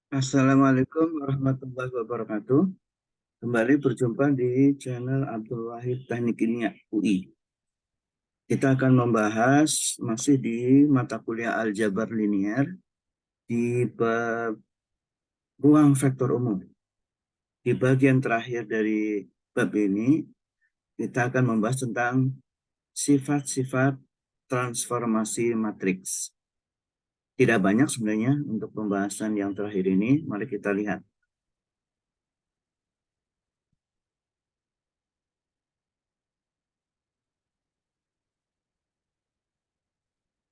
Assalamualaikum warahmatullahi wabarakatuh. Kembali berjumpa di channel Abdul Wahid Teknik Kimia UI. Kita akan membahas masih di mata kuliah aljabar linier di bab ruang vektor umum. Di bagian terakhir dari bab ini, kita akan membahas tentang sifat-sifat transformasi matriks. Tidak banyak sebenarnya untuk pembahasan yang terakhir ini. Mari kita lihat.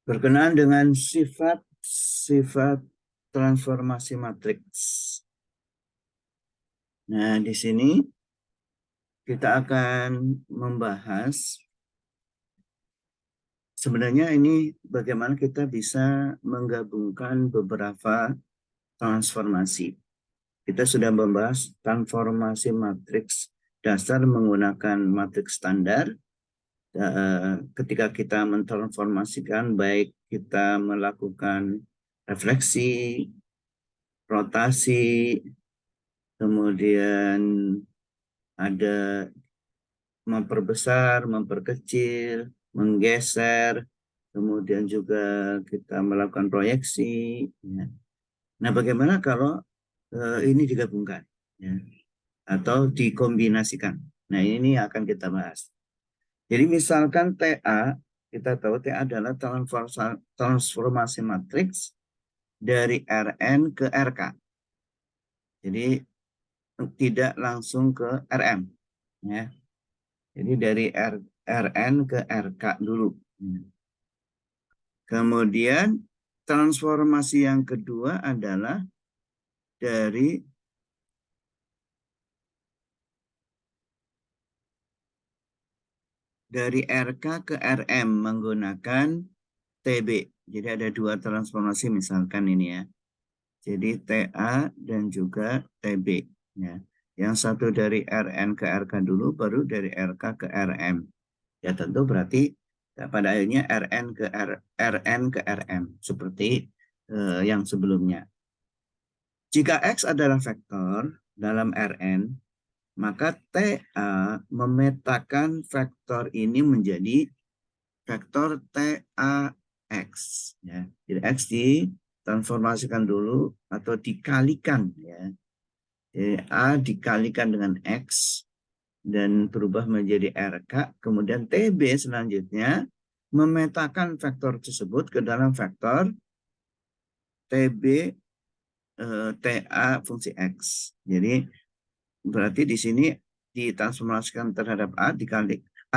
Berkenaan dengan sifat-sifat transformasi matriks. Nah, di sini kita akan membahas sebenarnya ini bagaimana kita bisa menggabungkan beberapa transformasi. Kita sudah membahas transformasi matriks dasar menggunakan matriks standar. Ketika kita mentransformasikan, baik kita melakukan refleksi, rotasi, kemudian ada memperbesar, memperkecil, menggeser, kemudian juga kita melakukan proyeksi. Ya. Nah, bagaimana kalau ini digabungkan, ya, atau dikombinasikan? Nah, ini akan kita bahas. Jadi misalkan TA, kita tahu TA adalah transformasi matriks dari Rn ke Rk. Jadi tidak langsung ke Rm, ya. Jadi dari Rn ke Rk dulu. Kemudian transformasi yang kedua adalah dari Rk ke Rm menggunakan Tb. Jadi ada dua transformasi misalkan ini ya. Jadi Ta dan juga Tb. Ya. Yang satu dari Rn ke Rk dulu, baru dari Rk ke Rm. Ya tentu berarti pada akhirnya Rn ke Rm seperti yang sebelumnya. Jika X adalah vektor dalam Rn, maka Ta memetakan vektor ini menjadi vektor TAX. Ya. Jadi X ditransformasikan dulu atau dikalikan. Ya. Jadi A dikalikan dengan X dan berubah menjadi RK. Kemudian TB selanjutnya memetakan vektor tersebut ke dalam vektor TB TA fungsi X. Jadi berarti di sini ditransformasikan terhadap A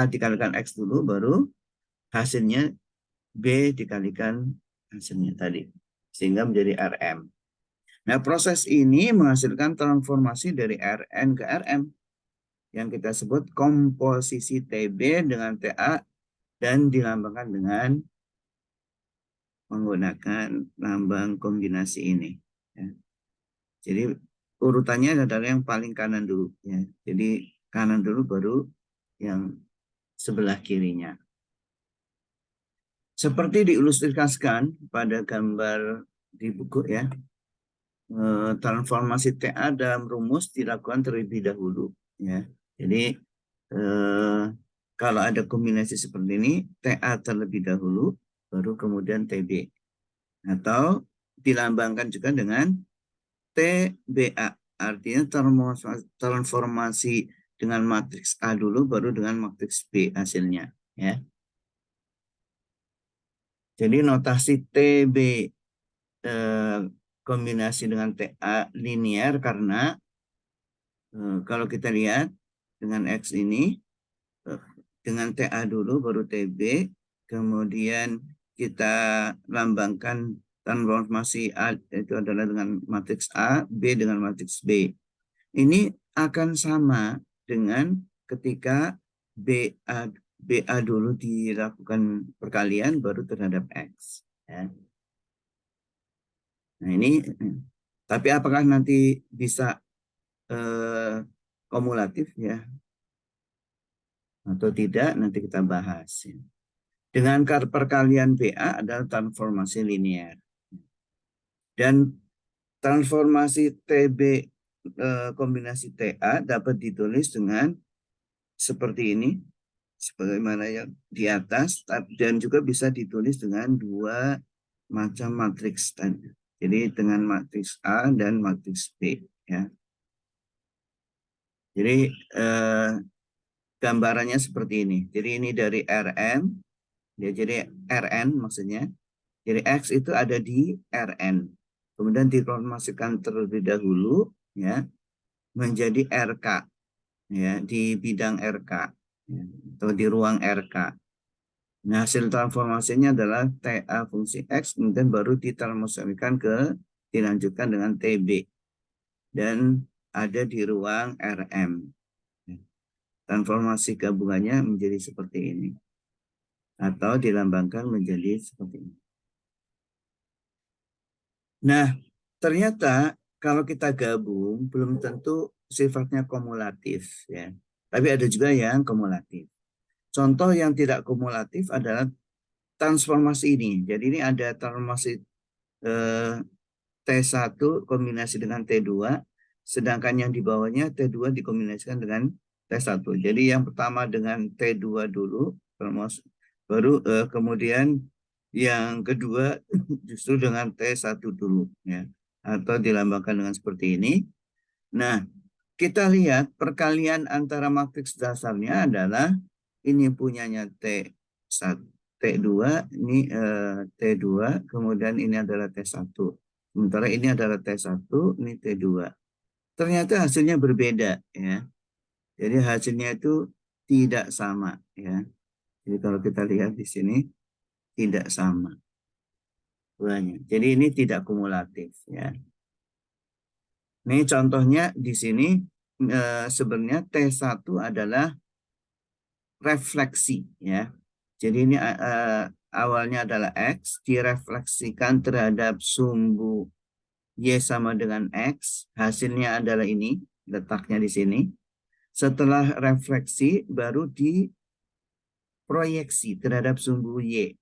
dikalikan X dulu, baru hasilnya B dikalikan hasilnya tadi. Sehingga menjadi RM. Nah, proses ini menghasilkan transformasi dari Rn ke Rm yang kita sebut komposisi TB dengan TA dan dilambangkan dengan menggunakan lambang kombinasi ini. Ya. Jadi urutannya adalah yang paling kanan dulu. Ya. Jadi kanan dulu baru yang sebelah kirinya. Seperti diilustrasikan pada gambar di buku ya, transformasi TA dalam rumus dilakukan terlebih dahulu. Ya. Jadi kalau ada kombinasi seperti ini, TA terlebih dahulu, baru kemudian TB. Atau dilambangkan juga dengan TBA, artinya transformasi dengan matriks A dulu, baru dengan matriks B hasilnya. Ya. Jadi notasi TB kombinasi dengan TA linear karena kalau kita lihat dengan X ini, dengan TA dulu baru TB, kemudian kita lambangkan transformasi A itu adalah dengan matriks A, B dengan matriks B. Ini akan sama dengan ketika BA dulu dilakukan perkalian baru terhadap X. Ya. Nah ini, tapi apakah nanti bisa kumulatif ya atau tidak, nanti kita bahas. Ya. Dengan perkalian BA adalah transformasi linear. Dan transformasi TB kombinasi TA dapat ditulis dengan seperti ini, sebagaimana yang di atas, dan juga bisa ditulis dengan dua macam matriks tadi. Jadi dengan matriks A dan matriks B, ya. Jadi gambarannya seperti ini. Jadi ini dari Rm, ya, jadi Rn maksudnya. Jadi X itu ada di Rn. Kemudian ditransformasikan terlebih dahulu, ya, menjadi RK, ya, di bidang RK, ya, atau di ruang RK. Nah, hasil transformasinya adalah TA fungsi X, kemudian baru dilanjutkan dengan TB. Dan ada di ruang RM. Transformasi gabungannya menjadi seperti ini. Atau dilambangkan menjadi seperti ini. Nah, ternyata kalau kita gabung, belum tentu sifatnya kumulatif, ya. Tapi ada juga yang kumulatif. Contoh yang tidak kumulatif adalah transformasi ini. Jadi ini ada transformasi T1 kombinasi dengan T2, sedangkan yang di bawahnya T2 dikombinasikan dengan T1. Jadi yang pertama dengan T2 dulu, baru kemudian yang kedua justru dengan T1 dulu, ya, atau dilambangkan dengan seperti ini. Nah, kita lihat perkalian antara matriks dasarnya adalah ini punyanya T1, T2, ini T2, kemudian ini adalah T1. Sementara ini adalah T1, ini T2. Ternyata hasilnya berbeda, ya. Jadi hasilnya itu tidak sama, ya. Jadi kalau kita lihat di sini tidak sama. Jadi ini tidak kumulatif, ya. Ini contohnya di sini sebenarnya T1 adalah refleksi, ya. Jadi ini awalnya adalah X direfleksikan terhadap sumbu Y sama dengan X, hasilnya adalah ini, letaknya di sini. Setelah refleksi baru diproyeksi terhadap sumbu Y.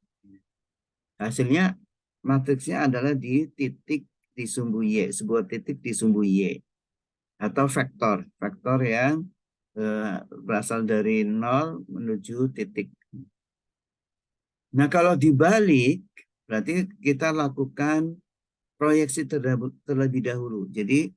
Hasilnya matriksnya adalah di titik di sumbu Y, sebuah titik di sumbu Y. Atau vektor yang berasal dari 0 menuju titik. Nah, kalau dibalik, berarti kita lakukan proyeksi terlebih dahulu. Jadi,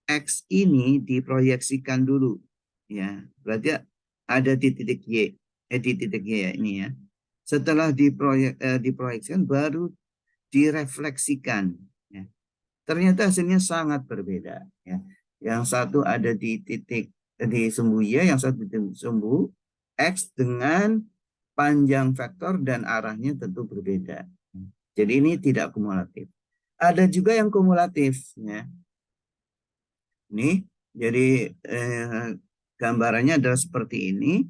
X ini diproyeksikan dulu. Ya, berarti ada di titik Y. Di titik Y ya, ini ya. Setelah diproyeksikan, baru direfleksikan. Ya. Ternyata hasilnya sangat berbeda. Ya. Yang satu ada di titik di sumbu Y, yang satu di sumbu X dengan panjang vektor dan arahnya tentu berbeda. Jadi ini tidak kumulatif. Ada juga yang kumulatif, ya. Ini jadi gambarannya adalah seperti ini.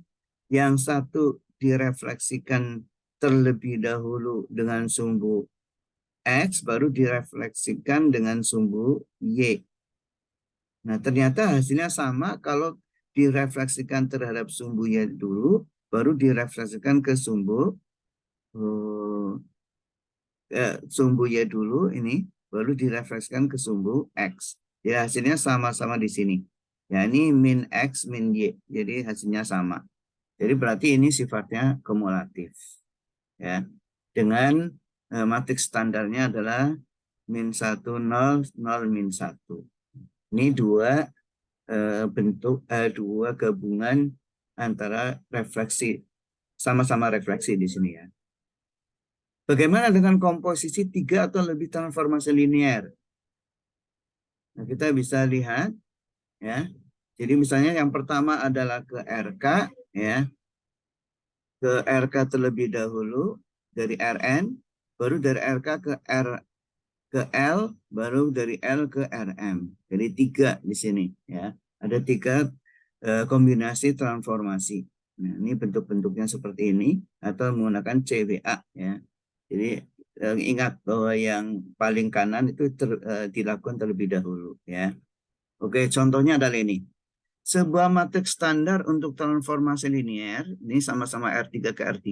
Yang satu direfleksikan terlebih dahulu dengan sumbu X, baru direfleksikan dengan sumbu Y. Nah, ternyata hasilnya sama kalau direfleksikan terhadap sumbu Y dulu, baru direfleksikan ke sumbu Y dulu ini, baru direfleksikan ke sumbu X. Ya, hasilnya sama-sama di sini. Ya, ini min X, min Y. Jadi hasilnya sama. Jadi berarti ini sifatnya kumulatif. Ya, dengan matriks standarnya adalah min 1, 0, 0, min 1. Ini dua dua gabungan antara refleksi, sama-sama refleksi di sini, ya. Bagaimana dengan komposisi 3 atau lebih transformasi linear? Nah, kita bisa lihat, ya. Jadi misalnya yang pertama adalah ke RK, ya. Ke RK terlebih dahulu dari Rn, baru dari RK ke L, baru dari L ke Rm. Jadi 3 di sini, ya. Ada 3 kombinasi transformasi. Nah, ini bentuk-bentuknya seperti ini atau menggunakan CWA, ya. Jadi ingat bahwa yang paling kanan itu dilakukan terlebih dahulu, ya. Oke, contohnya adalah ini. Sebuah matriks standar untuk transformasi linear, ini sama-sama R3 ke R3.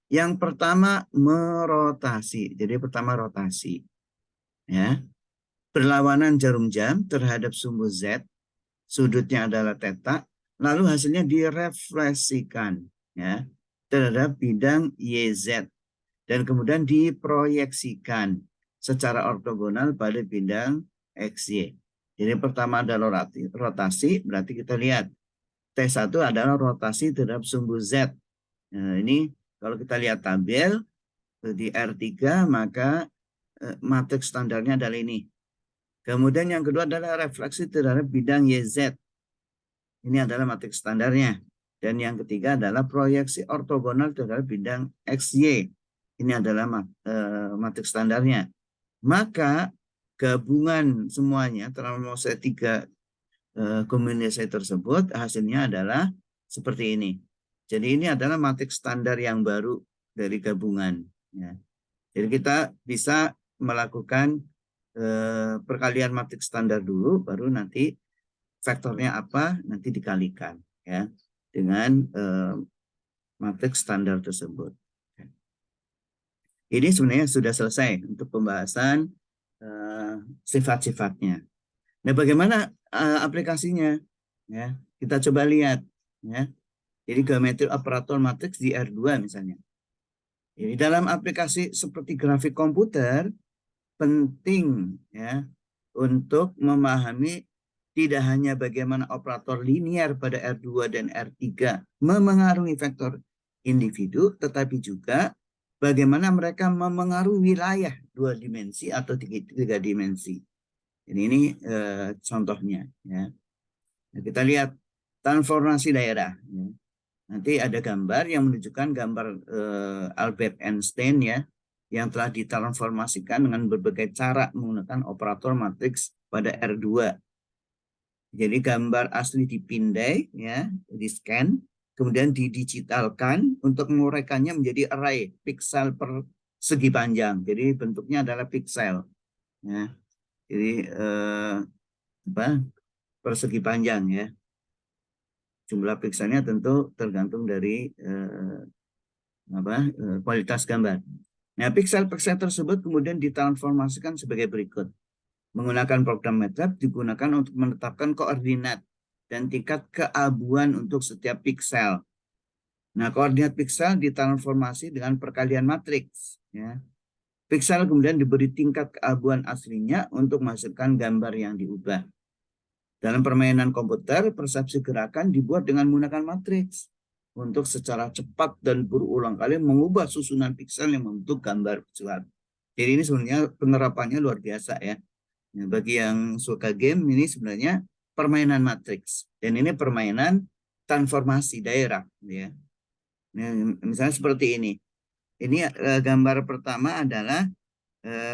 Yang pertama merotasi. Jadi pertama rotasi, ya. berlawanan jarum jam terhadap sumbu Z, sudutnya adalah theta, lalu hasilnya direfleksikan ya terhadap bidang YZ dan kemudian diproyeksikan secara ortogonal pada bidang XY. Jadi pertama adalah rotasi, berarti kita lihat T1 adalah rotasi terhadap sumbu Z. Nah, ini kalau kita lihat tabel di R3 maka matriks standarnya adalah ini. Kemudian yang kedua adalah refleksi terhadap bidang YZ. Ini adalah matriks standarnya. Dan yang ketiga adalah proyeksi ortogonal terhadap bidang XY. Ini adalah matriks standarnya. Maka gabungan semuanya transformasi tiga kombinasi tersebut hasilnya adalah seperti ini. Jadi ini adalah matriks standar yang baru dari gabungan. Ya. Jadi kita bisa melakukan perkalian matriks standar dulu, baru nanti vektornya apa nanti dikalikan ya dengan matriks standar tersebut. Ini sebenarnya sudah selesai untuk pembahasan sifat-sifatnya. Nah, bagaimana aplikasinya? Ya, kita coba lihat. Ya, jadi geometri operator matriks di R2 misalnya. Jadi dalam aplikasi seperti grafik komputer penting ya untuk memahami tidak hanya bagaimana operator linear pada R2 dan R3 memengaruhi vektor individu, tetapi juga bagaimana mereka memengaruhi wilayah dua dimensi atau tiga dimensi. Jadi ini contohnya. Ya. Nah, kita lihat transformasi daerah. Ya. Nanti ada gambar yang menunjukkan gambar Albert Einstein ya, yang telah ditransformasikan dengan berbagai cara menggunakan operator matriks pada R2. Jadi gambar asli dipindai ya, di scan, kemudian didigitalkan untuk menguraikannya menjadi array piksel per segi panjang. Jadi bentuknya adalah piksel. Ya. Jadi persegi panjang ya. Jumlah pikselnya tentu tergantung dari kualitas gambar. Nah, piksel-piksel tersebut kemudian ditransformasikan sebagai berikut. Menggunakan program MATLAB digunakan untuk menetapkan koordinat dan tingkat keabuan untuk setiap piksel. Nah, koordinat piksel ditransformasi dengan perkalian matriks. Ya. Piksel kemudian diberi tingkat keabuan aslinya untuk menghasilkan gambar yang diubah. Dalam permainan komputer, persepsi gerakan dibuat dengan menggunakan matriks untuk secara cepat dan berulang kali mengubah susunan piksel yang membentuk gambar visual. Jadi ini sebenarnya penerapannya luar biasa ya. Nah, bagi yang suka game ini sebenarnya permainan matriks dan ini permainan transformasi daerah ya. Nah, misalnya seperti ini. Ini gambar pertama adalah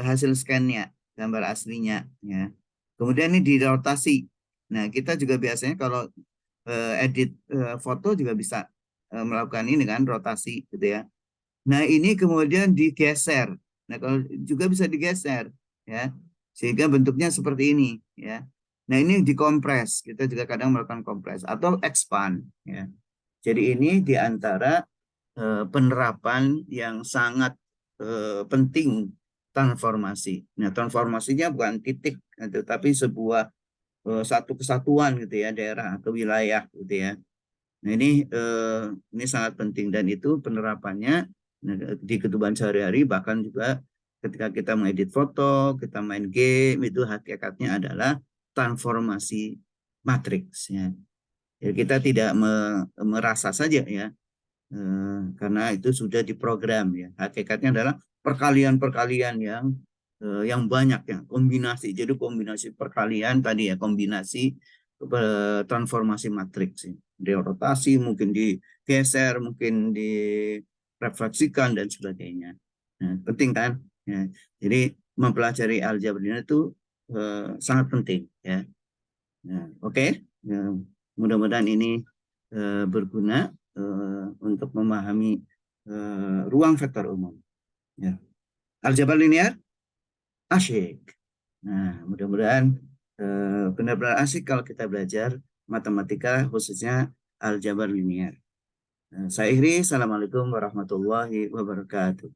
hasil scan-nya, gambar aslinya ya. Kemudian ini dirotasi. Nah, kita juga biasanya kalau edit foto juga bisa melakukan ini kan, rotasi gitu ya. Nah, ini kemudian digeser. Nah, kalau juga bisa digeser ya. Sehingga bentuknya seperti ini ya. Nah, ini dikompres. Kita juga kadang melakukan kompres atau expand ya. Jadi ini di antara penerapan yang sangat penting transformasi. Nah, transformasinya bukan titik, tetapi sebuah satu kesatuan gitu ya, daerah atau wilayah gitu ya. Nah, ini sangat penting dan itu penerapannya di kehidupan sehari-hari, bahkan juga ketika kita mengedit foto, kita main game, itu hakikatnya adalah transformasi matriks ya. Jadi kita tidak merasa saja ya, karena itu sudah diprogram ya. Hakikatnya adalah perkalian-perkalian yang banyak ya, kombinasi. Jadi kombinasi perkalian tadi ya, kombinasi transformasi matriks. Di rotasi, mungkin digeser, mungkin direfleksikan dan sebagainya. Nah, penting kan? Ya. Jadi mempelajari aljabar linear itu sangat penting ya. Nah, oke. Ya, mudah-mudahan ini berguna untuk memahami ruang vektor umum. Ya. Aljabar linear asyik. Nah, mudah-mudahan benar-benar asik kalau kita belajar matematika, khususnya aljabar linear. Saya Ihri, Assalamualaikum warahmatullahi wabarakatuh.